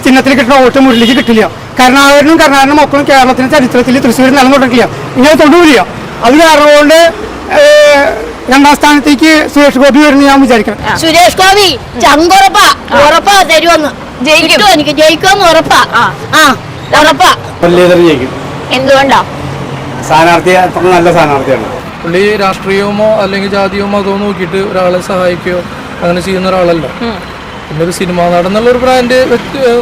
ചിഹ്നത്തിൽ കിട്ടുന്ന വോട്ട് മുരളിക്ക് കിട്ടില്ല. കരുണാകരനും മക്കളും കേരളത്തിന്റെ ചരിത്രത്തിൽ തൃശ്ശൂരിൽ നിലനിർത്തില്ല, ഇങ്ങനെ തൊണ്ടുപോലില്ല. അത് കാരണം കൊണ്ട് രണ്ടാം സ്ഥാനത്തേക്ക് സുരേഷ് ഗോപി വരുന്നു ഞാൻ വിചാരിക്കണം. സുരേഷ് ഗോപി ഉറപ്പാ തരുമെന്ന്, എനിക്ക് ജയിക്കുമെന്ന് ഉറപ്പാ. ഉറപ്പാ. എന്തുകൊണ്ടാ? സ്ഥാനാർത്ഥി അത്ര നല്ല സ്ഥാനാർത്ഥിയാണ്. പുള്ളി രാഷ്ട്രീയമോ അല്ലെങ്കിൽ ജാതിയോ മതമോ നോക്കിയിട്ട് ഒരാളെ സഹായിക്കുകയോ അങ്ങനെ ചെയ്യുന്ന ഒരാളല്ല. പിന്നെ ഒരു സിനിമാ നടന്നുള്ള ഒരു ബ്രാൻഡ്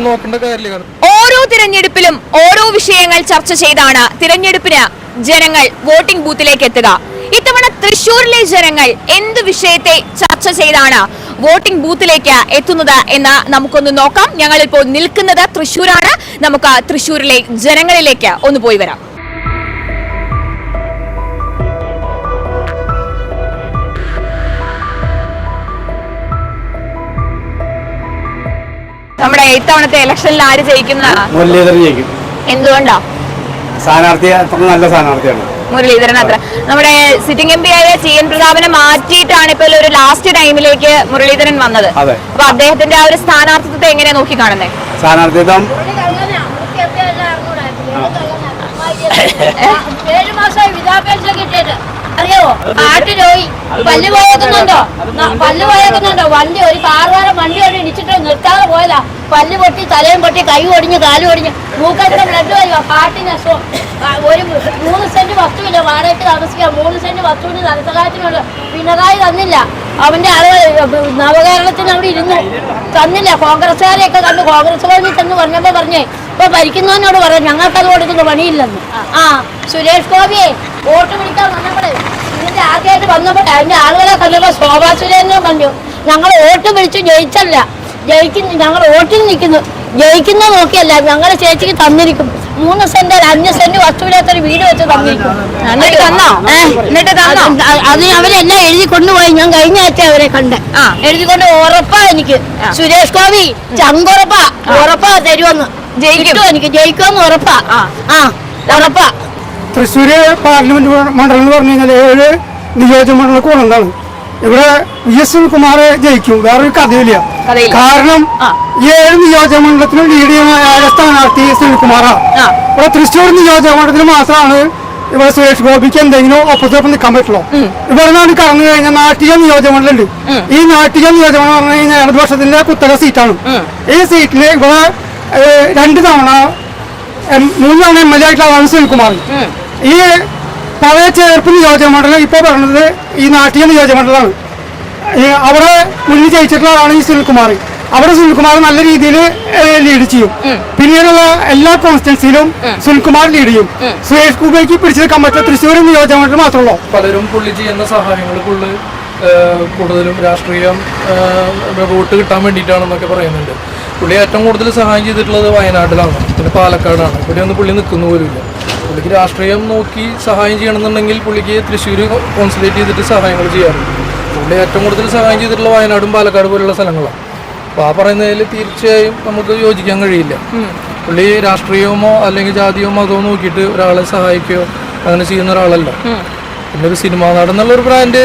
നോക്കേണ്ട കാര്യമില്ല. ഓരോ തിരഞ്ഞെടുപ്പിലും ഓരോ വിഷയങ്ങൾ ചർച്ച ചെയ്താണ് തിരഞ്ഞെടുപ്പിന് ജനങ്ങൾ വോട്ടിംഗ് ബൂത്തിലേക്ക് എത്തുക. ഇത്തവണ തൃശ്ശൂരിലെ ജനങ്ങൾ എന്ത് വിഷയത്തെ ചർച്ച ചെയ്താണ് വോട്ടിംഗ് ബൂത്തിലേക്ക് എത്തുന്നത് എന്ന് നമുക്കൊന്ന് നോക്കാം. ഞങ്ങളിപ്പോൾ നിൽക്കുന്നത് തൃശ്ശൂരാണ്. നമുക്ക് തൃശ്ശൂരിലെ ജനങ്ങളിലേക്ക് ഒന്ന് പോയി വരാം. നമ്മുടെ ഇത്തവണത്തെ ഇലക്ഷനിൽ ആര് ജയിക്കുന്നതാണ്? മുരളീധരൻ ജയിക്കും. എന്തുകൊണ്ടാ? സ്ഥാനാർത്ഥി അത്ര നല്ല സ്ഥാനാർത്ഥിയാണ്. മുരളീധരൻ അത്ര. നമ്മുടെ സിറ്റിംഗ് എം പി ആയ CN പ്രതാപനെ മാറ്റിയിട്ടാണ് ഇപ്പോൾ ഒരു ലാസ്റ്റ് ടൈമിലേക്ക് മുരളീധരൻ വന്നത്. അപ്പൊ അദ്ദേഹത്തിന്റെ ആ ഒരു സ്ഥാനാർത്ഥിത്വത്തെ എങ്ങനെയാ നോക്കി കാണുന്നത്? സ്ഥാനാർത്ഥിത്വം 7 മാസമായി വിദ്യാഭ്യാസം കിട്ടിയിട്ട് അറിയാവോ? ആട്ടിരോയി പല്ല് പോയേക്കുന്നുണ്ടോ? വണ്ടി ഒരു കാറുകാരൻ വണ്ടി കൊണ്ട് ഇടിച്ചിട്ട് നിർത്താതെ പോയതാ. പല്ല് പൊട്ടി, തലയും പൊട്ടി, കൈ ഒടിഞ്ഞ്, കാല് ഒടിഞ്ഞ്, മൂക്കറ്റ ബ്ലഡ് വരിക. പാട്ടിന് ഒരു 3 സെന്റ് വസ്തുവില്ല, വാടകയ്ക്ക് താമസിക്കുക. 3 സെന്റ് വസ്തുവിന് ധനസഹായത്തിനുള്ള പിണറായി തന്നില്ല. അവന്റെ ആളുകൾ നവകേരളത്തിന് അവിടെ ഇരുന്നു തന്നില്ല. കോൺഗ്രസ്സുകാരെയൊക്കെ കണ്ടു. കോൺഗ്രസ് ഭവനിൽ ചെന്ന് പറഞ്ഞപ്പോ പറഞ്ഞേ ഇപ്പൊ ഭരിക്കുന്നവനോട് പറയാം ഞങ്ങൾക്കത് കൊടുക്കുന്ന പണിയില്ലെന്ന്. സുരേഷ് ഗോപിയെ വോട്ട് പിടിക്കാൻ വന്നപ്പോഴേ ഇതിന്റെ ആദ്യമായിട്ട് വന്നപ്പോൾ അതിന്റെ ആളുകളെ കണ്ടപ്പോ ശോഭാ സുരേന്ദ്രൻ പറഞ്ഞു ഞങ്ങൾ വോട്ട് പിടിച്ചു ജയിച്ചല്ല, ഞങ്ങൾ വോട്ടിൽ നിൽക്കുന്നു, ജയിക്കുന്ന നോക്കിയല്ല, ഞങ്ങളുടെ ചേച്ചിക്ക് തന്നിരിക്കും 3 സെന്റ് 5 സെന്റ് വസ്തുവിനകത്തൊരു വീട് വെച്ച് തന്നിരിക്കും. അത് അവരെല്ലാം എഴുതി കൊണ്ടുപോയി. ഞാൻ കഴിഞ്ഞ ആഴ്ച അവരെ കണ്ട് എഴുതിക്കൊണ്ട് ഉറപ്പാ എനിക്ക് സുരേഷ് ഗോപി ഉറപ്പാ തരുമെന്ന്, എനിക്ക് ജയിക്കുമെന്ന് ഉറപ്പാ. ഉറപ്പാ. തൃശ്ശൂര് പാർലമെന്റ് മണ്ഡലം എന്ന് പറഞ്ഞു കഴിഞ്ഞാൽ 7 നിയോജകമണ്ഡലം എന്താണ് ഇവിടെ VS സുനിൽകുമാർ ജയിക്കും. വേറൊരു കഥയില്ല. കാരണം 7 നിയോജകമണ്ഡലത്തിനും ലീഡ് ചെയ്യുന്ന സ്ഥാനാർത്ഥി സുനിൽകുമാറാണ്. ഇവിടെ തൃശ്ശൂർ നിയോജകമണ്ഡലത്തിൽ മാത്രമാണ് ഇവിടെ സുരേഷ് ഗോപിക്ക് എന്തെങ്കിലും ഒപ്പത്തോടൊപ്പം നിൽക്കാൻ പറ്റുള്ളൂ. ഇവിടെ നിന്നാണ് കടന്നു കഴിഞ്ഞാൽ നാട്ടിക നിയോജകമണ്ഡലം ഉണ്ട്. ഈ നാട്ടിക നിയോജകമണ്ഡലം പറഞ്ഞു കഴിഞ്ഞാൽ ഇടതുപക്ഷത്തിന്റെ കുത്തക സീറ്റാണ്. ഈ സീറ്റില് ഇവിടെ 2 തവണ 3 തവണ MLA ആയിട്ടുള്ള ആളാണ് സുനിൽകുമാർ. ഈ പഴയ ചേർപ്പ് നിയോജകമണ്ഡലം ഇപ്പോൾ പറയുന്നത് ഈ നാട്ടിക നിയോജകമണ്ഡലമാണ്. അവിടെ മുന്നിൽ ജയിച്ചിട്ടുള്ള ആളാണ് ഈ സുനിൽകുമാർ. അവിടെ സുനിൽകുമാർ നല്ല രീതിയിൽ ലീഡ് ചെയ്യും. പിന്നീടുള്ള എല്ലാ കോൺസ്റ്റൻസിയിലും സുനിൽകുമാർ ലീഡ് ചെയ്യും. സുരേഷ് ഗോപിക്ക് പിടിച്ചെടുക്കാൻ പറ്റില്ല തൃശ്ശൂർ നിയോജകമണ്ഡലം മാത്രമല്ലോ. പലരും പുള്ളി ചെയ്യുന്ന സഹായങ്ങൾ കൂടുതലും രാഷ്ട്രീയം വോട്ട് കിട്ടാൻ വേണ്ടിയിട്ടാണെന്നൊക്കെ പറയുന്നുണ്ട്. പുള്ളി ഏറ്റവും കൂടുതൽ സഹായം ചെയ്തിട്ടുള്ളത് വയനാട്ടിലാണ്, പിന്നെ പാലക്കാടാണ്. ഇവിടെ ഒന്നും പുള്ളി നിൽക്കുന്ന പോലുമില്ല. പുള്ളിക്ക് രാഷ്ട്രീയം നോക്കി സഹായം ചെയ്യണമെന്നുണ്ടെങ്കിൽ പുള്ളിക്ക് തൃശ്ശൂർ കോൺസെൻട്രേറ്റ് ചെയ്തിട്ട് സഹായങ്ങൾ ചെയ്യാറുണ്ട്. പുള്ളി ഏറ്റവും കൂടുതൽ സഹായം ചെയ്തിട്ടുള്ള വയനാടും പാലക്കാട് പോലുള്ള സ്ഥലങ്ങളാണ്. അപ്പോൾ ആ പറയുന്നതിൽ തീർച്ചയായും നമുക്ക് യോജിക്കാൻ കഴിയില്ല. പുള്ളി രാഷ്ട്രീയമോ അല്ലെങ്കിൽ ജാതിയോ മതമോ നോക്കിയിട്ട് ഒരാളെ സഹായിക്കുകയോ അങ്ങനെ ചെയ്യുന്ന ഒരാളല്ല. പിന്നെ ഒരു സിനിമാ നടന്നുള്ള ഒരു ബ്രാൻഡ്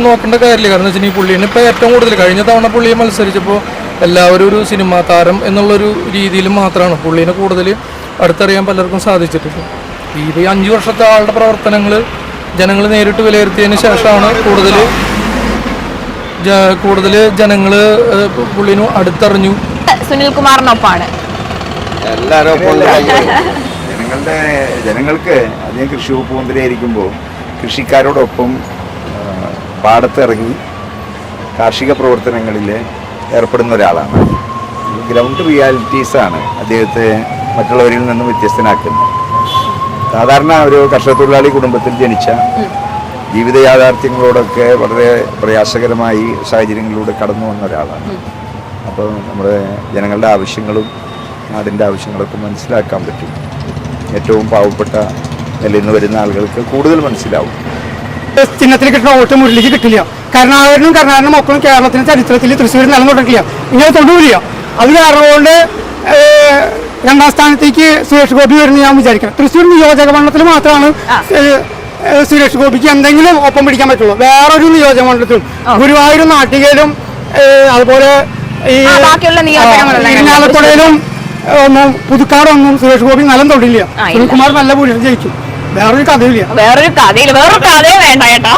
നോക്കേണ്ട കാര്യമില്ല. കാരണം എന്ന് വെച്ചിട്ടുണ്ടെങ്കിൽ പുള്ളിനെ ഇപ്പോൾ ഏറ്റവും കൂടുതൽ കഴിഞ്ഞ തവണ പുള്ളിയെ മത്സരിച്ചപ്പോൾ എല്ലാവരും ഒരു സിനിമാ താരം എന്നുള്ളൊരു രീതിയിൽ മാത്രമാണ് പുള്ളീനെ കൂടുതൽ അടുത്തറിയാൻ പലർക്കും സാധിച്ചിട്ടുണ്ട്. ഈ 5 വർഷത്തെ ആളുടെ പ്രവർത്തനങ്ങൾ ജനങ്ങൾ നേരിട്ട് വിലയിരുത്തിയതിന് ശേഷമാണ് കൂടുതൽ ജനങ്ങൾ പുള്ളിനെ അടുത്തറിഞ്ഞു. സുനിൽകുമാറിനൊപ്പമാണ് ജനങ്ങൾക്ക് അധികം കൃഷി വകുപ്പ് മന്ത്രിയായിരിക്കുമ്പോൾ കൃഷിക്കാരോടൊപ്പം പാടത്തിറങ്ങി കാർഷിക പ്രവർത്തനങ്ങളിൽ ഏർപ്പെടുന്ന ഒരാളാണ്. ഗ്രൗണ്ട് റിയാലിറ്റീസാണ് അദ്ദേഹത്തെ മറ്റുള്ളവരിൽ നിന്നും വ്യത്യസ്തനാക്കുന്നത്. സാധാരണ ഒരു കർഷക തൊഴിലാളി കുടുംബത്തിൽ ജനിച്ച ജീവിത യാഥാർത്ഥ്യങ്ങളോടൊക്കെ വളരെ പ്രയാസകരമായി സാഹചര്യങ്ങളിലൂടെ കടന്നു വന്ന ഒരാളാണ്. അപ്പോൾ നമ്മുടെ ജനങ്ങളുടെ ആവശ്യങ്ങളും നാടിൻ്റെ ആവശ്യങ്ങളൊക്കെ മനസ്സിലാക്കാൻ പറ്റും. ഏറ്റവും പാവപ്പെട്ട നിലയിൽ നിന്ന് വരുന്ന ആളുകൾക്ക് കൂടുതൽ മനസ്സിലാവും. ചിഹ്നത്തിൽ കിട്ടുന്ന വോട്ട് മുരളിക്ക് കിട്ടില്ല. കരുണാകരനും മക്കളും കേരളത്തിന്റെ ചരിത്രത്തിൽ തൃശ്ശൂരിൽ നിലനിർത്തില്ല, ഇങ്ങനെ തൊണ്ടുപോലില്ല. അത് കാരണം കൊണ്ട് രണ്ടാം സ്ഥാനത്തേക്ക് സുരേഷ് ഗോപി വരുന്നു ഞാൻ വിചാരിക്കണം. തൃശ്ശൂർ നിയോജകമണ്ഡലത്തിൽ മാത്രമാണ് സുരേഷ് ഗോപിക്ക് എന്തെങ്കിലും ഒപ്പം പിടിക്കാൻ പറ്റുള്ളൂ. വേറൊരു നിയോജകമണ്ഡലത്തിലും ഗുരുവായൂരും നാട്ടികയിലും അതുപോലെ ഈ ഇരിഞ്ഞാലക്കുടയിലും ഒന്നും പുതുക്കാടൊന്നും സുരേഷ് ഗോപി നിലം തൊടില്ല. സുനിൽകുമാർ നല്ല ഭൂരിപക്ഷം ജയിക്കും. വേറൊരു കഥയില്ല. വേറൊരു കഥയില്ല, വേറൊരു കഥയും വേണ്ട ചേട്ടാ.